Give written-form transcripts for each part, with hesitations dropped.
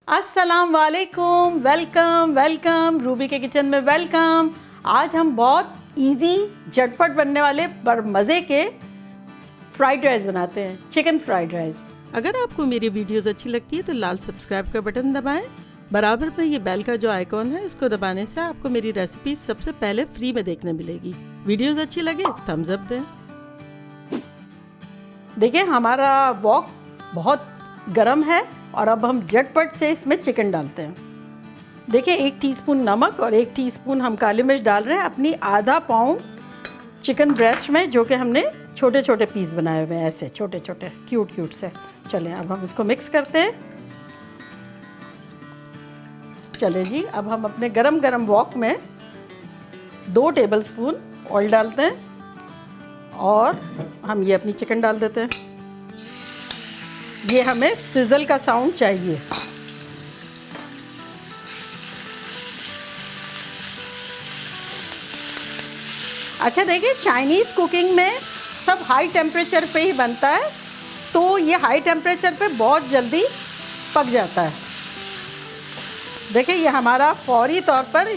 अस्सलाम वालेकुम, welcome welcome Ruby के किचन में वेलकम। आज हम बहुत इजी झटपट बनने वाले पर मज़े के फ्राइड राइस बनाते हैं, चिकन फ्राइड राइस। अगर आपको मेरी वीडियोस अच्छी लगती है तो लाल सब्सक्राइब का बटन दबाएं। बराबर में ये बेल का जो आइकॉन है इसको दबाने से आपको मेरी रेसिपी सबसे पहले फ्री में देखने मिलेगी। वीडियोस अच्छी लगे थम्स अप दें। देखिए हमारा वॉक बहुत गर्म है और अब हम झटपट से इसमें चिकन डालते हैं। देखिए 1 टीस्पून नमक और 1 टीस्पून हम काली मिर्च डाल रहे हैं अपनी आधा पाउंड चिकन ब्रेस्ट में, जो कि हमने छोटे छोटे पीस बनाए हुए हैं, ऐसे छोटे छोटे क्यूट क्यूट से। चलें अब हम इसको मिक्स करते हैं। चलें जी, अब हम अपने गरम गरम वॉक में 2 टेबलस्पून ऑयल डालते हैं और हम ये अपनी चिकन डाल देते हैं। ये हमें सिजल का साउंड चाहिए। अच्छा देखिए, चाइनीज़ कुकिंग में सब हाई टेम्परेचर पे ही बनता है, तो ये हाई टेम्परेचर पे बहुत जल्दी पक जाता है। देखिए ये हमारा फौरी तौर पर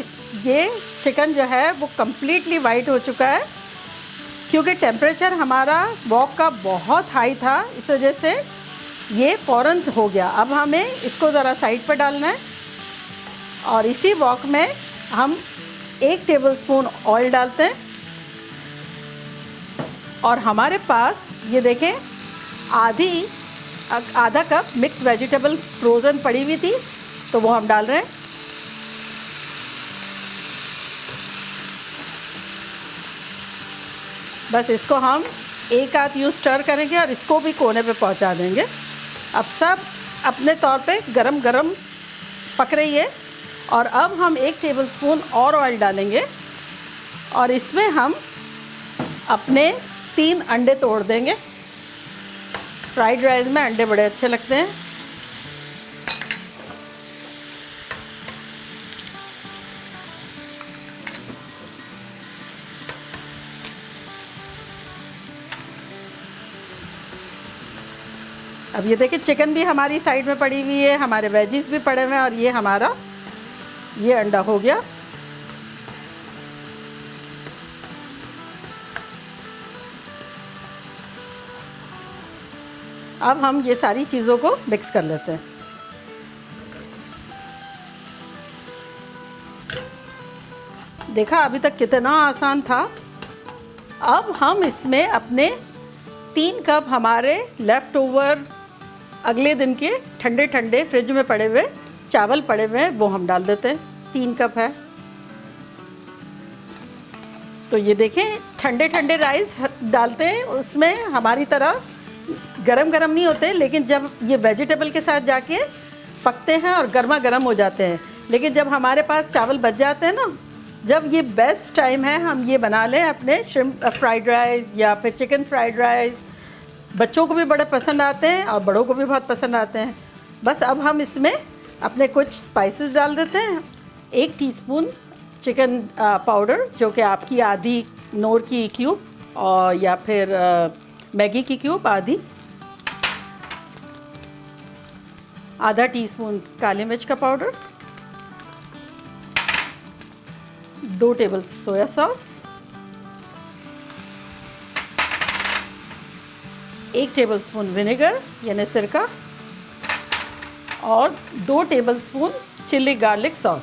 ये चिकन जो है वो कम्प्लीटली वाइट हो चुका है, क्योंकि टेम्परेचर हमारा वॉक का बहुत हाई था, इस वजह से ये फ़ौरन हो गया। अब हमें इसको ज़रा साइड पर डालना है और इसी वॉक में हम 1 टेबलस्पून ऑयल डालते हैं और हमारे पास ये देखें आधा कप मिक्स वेजिटेबल फ्रोज़न पड़ी हुई थी, तो वो हम डाल रहे हैं। बस इसको हम एक आध यूँ स्टर करेंगे और इसको भी कोने पे पहुंचा देंगे। अब सब अपने तौर पे गरम गरम पक रही है और अब हम 1 टेबलस्पून और ऑयल डालेंगे और इसमें हम अपने 3 अंडे तोड़ देंगे। फ्राइड राइस में अंडे बड़े अच्छे लगते हैं। अब ये देखिए चिकन भी हमारी साइड में पड़ी हुई है, हमारे वेजीज भी पड़े हुए हैं और ये हमारा ये अंडा हो गया। अब हम ये सारी चीज़ों को मिक्स कर लेते हैं। देखा अभी तक कितना आसान था। अब हम इसमें अपने 3 कप हमारे लेफ़्ट ओवर अगले दिन के ठंडे ठंडे फ्रिज में पड़े हुए चावल पड़े हुए हैं, वो हम डाल देते हैं। 3 कप है, तो ये देखें ठंडे ठंडे राइस डालते हैं, उसमें हमारी तरह गरम गरम नहीं होते, लेकिन जब ये वेजिटेबल के साथ जाके पकते हैं और गर्मा गर्म हो जाते हैं। लेकिन जब हमारे पास चावल बच जाते हैं ना, जब ये बेस्ट टाइम है हम ये बना लें अपने श्रिम्प फ्राइड राइस या फिर चिकन फ्राइड राइस। बच्चों को भी बड़े पसंद आते हैं और बड़ों को भी बहुत पसंद आते हैं। बस अब हम इसमें अपने कुछ स्पाइसेस डाल देते हैं। 1 टीस्पून चिकन पाउडर, जो कि आपकी आधी नोर की क्यूब और या फिर मैगी की क्यूब आधी। आधा टीस्पून काली मिर्च का powder, 2 table soya sauce, 1 tablespoon vinegar यानी सिरका और 2 टेबलस्पून चिली गार्लिक सॉस।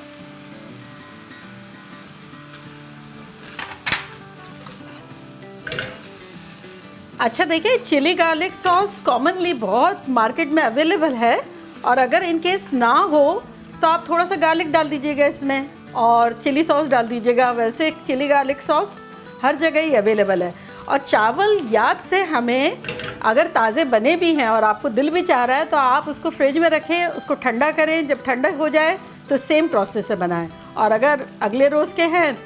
अच्छा देखिए, चिली गार्लिक सॉस कॉमनली बहुत मार्केट में अवेलेबल है और अगर इन केस ना हो तो आप थोड़ा सा गार्लिक डाल दीजिएगा इसमें और चिली सॉस डाल दीजिएगा। वैसे चिली गार्लिक सॉस हर जगह ही अवेलेबल है। और चावल याद से हमें, अगर ताज़े बने भी हैं और आपको दिल भी चाह रहा है तो आप उसको फ्रिज में रखें, उसको ठंडा करें। जब ठंडा हो जाए तो सेम प्रोसेस से बनाएं। और अगर अगले रोज़ के हैं,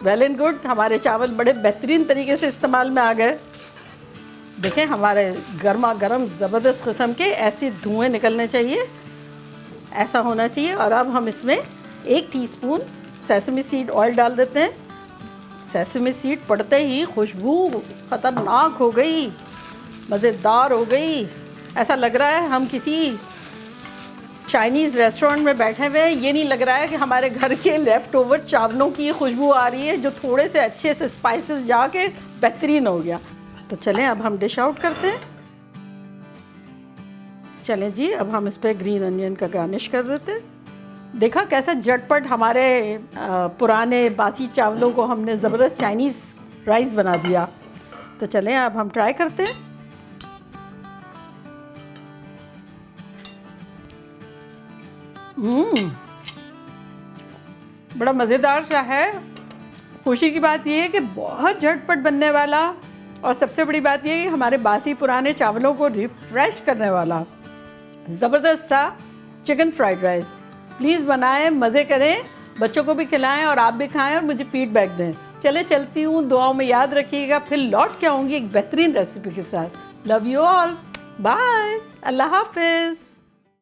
वेल एंड गुड, हमारे चावल बड़े बेहतरीन तरीके से इस्तेमाल में आ गए। देखें हमारे गर्मा गर्म ज़बरदस्त किस्म के ऐसे धुएँ निकलने चाहिए, ऐसा होना चाहिए। और अब हम इसमें 1 टीस्पून सेसमी सीड ऑयल डाल देते हैं। सेसमी सीड पड़ते ही खुशबू ख़तरनाक हो गई, मज़ेदार हो गई। ऐसा लग रहा है हम किसी चाइनीज़ रेस्टोरेंट में बैठे हुए हैं। ये नहीं लग रहा है कि हमारे घर के लेफ़्ट ओवर चावलों की खुशबू आ रही है, जो थोड़े से अच्छे से स्पाइसेस जाके बेहतरीन हो गया। तो चलें अब हम डिश आउट करते हैं। चलें जी, अब हम इस पर ग्रीन अनियन का गार्निश कर देते हैं। देखा कैसा झटपट हमारे पुराने बासी चावलों को हमने ज़बरदस्त चाइनीज़ राइस बना दिया। तो चलें अब हम ट्राई करते हैं। बड़ा मज़ेदार सा है। खुशी की बात यह है कि बहुत झटपट बनने वाला, और सबसे बड़ी बात यह है कि हमारे बासी पुराने चावलों को रिफ़्रेश करने वाला ज़बरदस्त सा चिकन फ्राइड राइस। प्लीज़ बनाएं, मज़े करें, बच्चों को भी खिलाएं और आप भी खाएं और मुझे फीडबैक दें। चले चलती हूँ, दुआओं में याद रखिएगा, फिर लौट के आऊँगी एक बेहतरीन रेसिपी के साथ। लव यू ऑल, बाय, अल्लाह हाफिज़।